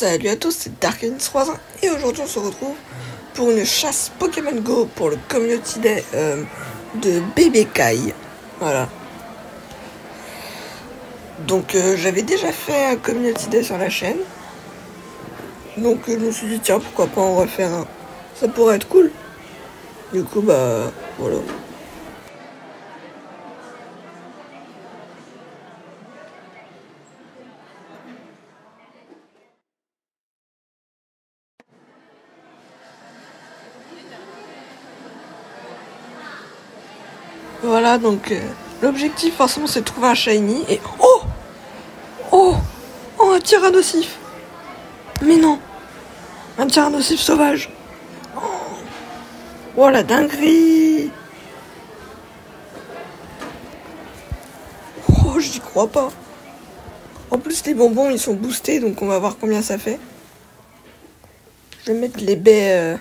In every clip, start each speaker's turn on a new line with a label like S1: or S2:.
S1: Salut à tous, c'est Dark31 et aujourd'hui on se retrouve pour une chasse Pokémon Go pour le Community Day de Bébé Kai. Voilà. Donc j'avais déjà fait un Community Day sur la chaîne. Donc je me suis dit tiens pourquoi pas en refaire un. Ça pourrait être cool. Du coup bah voilà. Voilà, donc l'objectif forcément c'est de trouver un shiny et... Oh, un tyrannosif. Mais non, un tyrannosif sauvage. Oh la dinguerie. Oh, j'y crois pas. En plus les bonbons ils sont boostés, donc on va voir combien ça fait. Je vais mettre les baies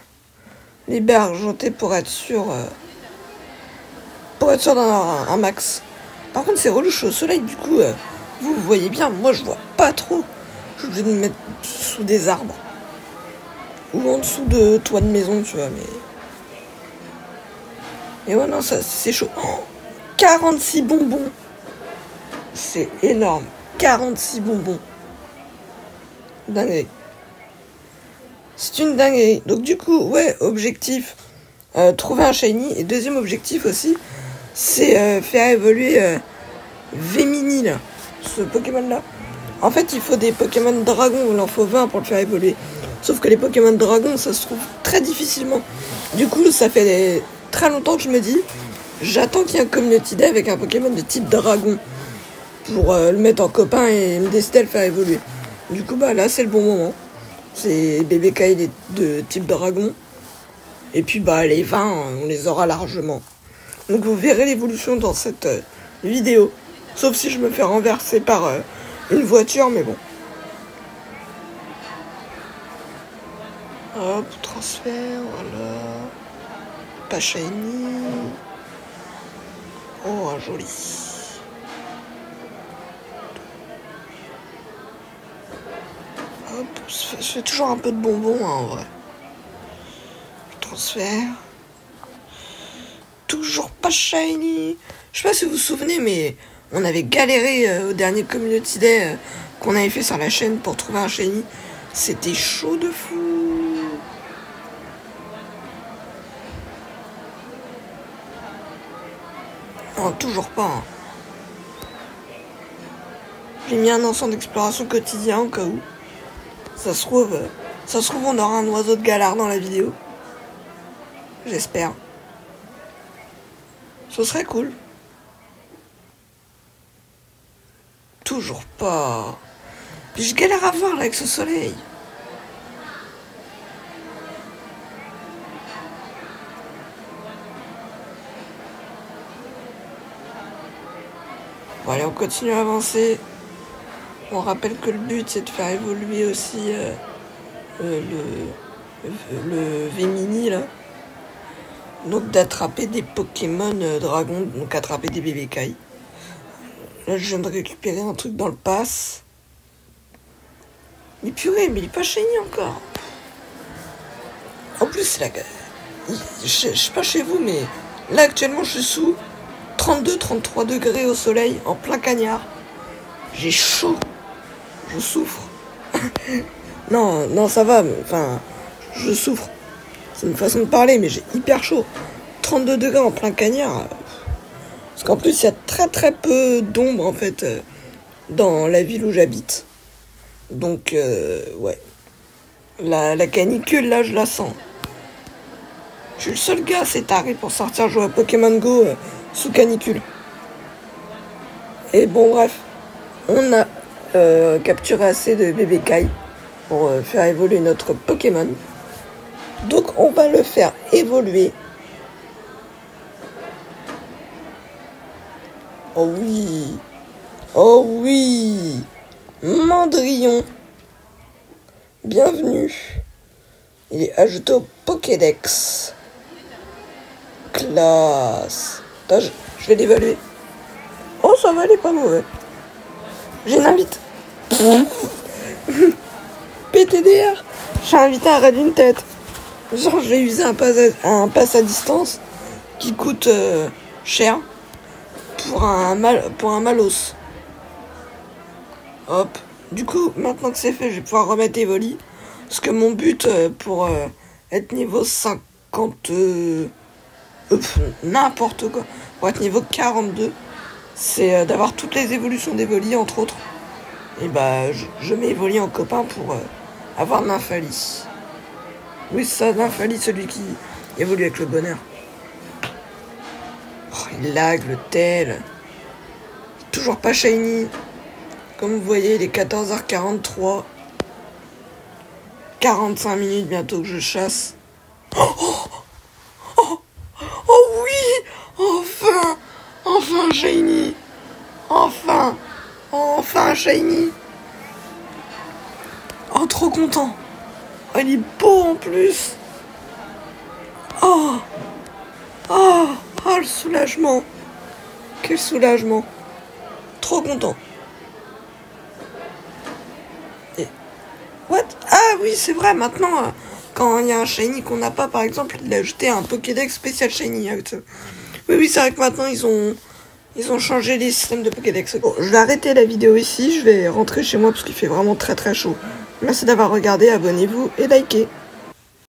S1: argentées pour être sûr d'en avoir un max. Par contre c'est relou, je suis au soleil, du coup vous voyez bien, moi je vois pas trop. Je suis obligé de me mettre sous des arbres ou en dessous de toit de maison, tu vois, mais ouais, non, ça c'est chaud. 46 bonbons, c'est énorme. 46 bonbons, dinguerie. C'est une dinguerie. Donc du coup, ouais, objectif, trouver un shiny. Et deuxième objectif aussi, c'est faire évoluer Vémini, là, ce Pokémon là. En fait il faut des Pokémon dragon, il en faut 20 pour le faire évoluer. Sauf que les Pokémon dragon ça se trouve très difficilement. Du coup ça fait très longtemps que je me dis, j'attends qu'il y ait un Community Day avec un Pokémon de type dragon pour le mettre en copain et me décider à le faire évoluer. Du coup bah là c'est le bon moment. C'est Bébé Kai de type dragon. Et puis bah les 20 on les aura largement. Donc vous verrez l'évolution dans cette vidéo. Sauf si je me fais renverser par une voiture, mais bon. Hop, transfert, voilà. Pas shiny. Oh, joli. Hop, je fais toujours un peu de bonbons, hein, en vrai. Transfert. Toujours pas shiny. Je sais pas si vous vous souvenez, mais on avait galéré au dernier Community Day qu'on avait fait sur la chaîne pour trouver un shiny. C'était chaud de fou. Non, toujours pas. Hein. J'ai mis un ensemble d'exploration quotidien au cas où. Ça se trouve, on aura un oiseau de galard dans la vidéo. J'espère. Ce serait cool. Toujours pas. Puis je galère à voir là avec ce soleil. Bon allez, on continue à avancer. On rappelle que le but c'est de faire évoluer aussi le Vémini là. Donc d'attraper des Pokémon dragons, donc attraper des Bébé Kai. Là je viens de récupérer un truc dans le pass. Mais purée, mais il est pas shiny encore. En plus là, je sais pas chez vous, mais là actuellement je suis sous 32-33 degrés au soleil, en plein cagnard. J'ai chaud. Je souffre. non, ça va, enfin, je souffre. C'est une façon de parler, mais j'ai hyper chaud. 32 degrés en plein cagnard. Parce qu'en plus, il y a très peu d'ombre, en fait, dans la ville où j'habite. Donc, ouais. La canicule, là, je la sens. Je suis le seul gars assez taré pour sortir jouer à Pokémon Go sous canicule. Et bon, bref. On a capturé assez de Bébé Kai pour faire évoluer notre Pokémon. Donc on va le faire évoluer. Oh oui, Mandrillon. Bienvenue. Il est ajouté au Pokédex. Classe. Attends, je vais l'évaluer. Oh ça va, il est pas mauvais. J'ai une invite. PTDR. J'ai invité un raid d'une tête. Genre, je vais user un pass à distance qui coûte cher pour un malos. Hop. Du coup, maintenant que c'est fait, je vais pouvoir remettre Evoli. Parce que mon but pour être niveau 50... n'importe quoi. Pour être niveau 42, c'est d'avoir toutes les évolutions d'Evoli, entre autres. Et bah, je mets Evoli en copain pour avoir Nymphalie. Oui, c'est ça, Nymphalie, celui qui évolue avec le bonheur. Oh, il lag, le tel. Toujours pas shiny. Comme vous voyez, il est 14h43. 45 minutes bientôt que je chasse. Oh oui! Enfin! Enfin shiny! Enfin! Enfin shiny! Oh, trop content! Oh, il est beau en plus! Oh! Oh! Oh, le soulagement! Quel soulagement! Trop content! Et... What? Ah oui, c'est vrai, maintenant, quand il y a un shiny qu'on n'a pas, par exemple, il a ajouté un Pokédex spécial shiny avec ça. Oui, c'est vrai que maintenant, ils ont changé les systèmes de Pokédex. Bon, je vais arrêter la vidéo ici, je vais rentrer chez moi parce qu'il fait vraiment très très chaud. Merci d'avoir regardé, abonnez-vous et likez.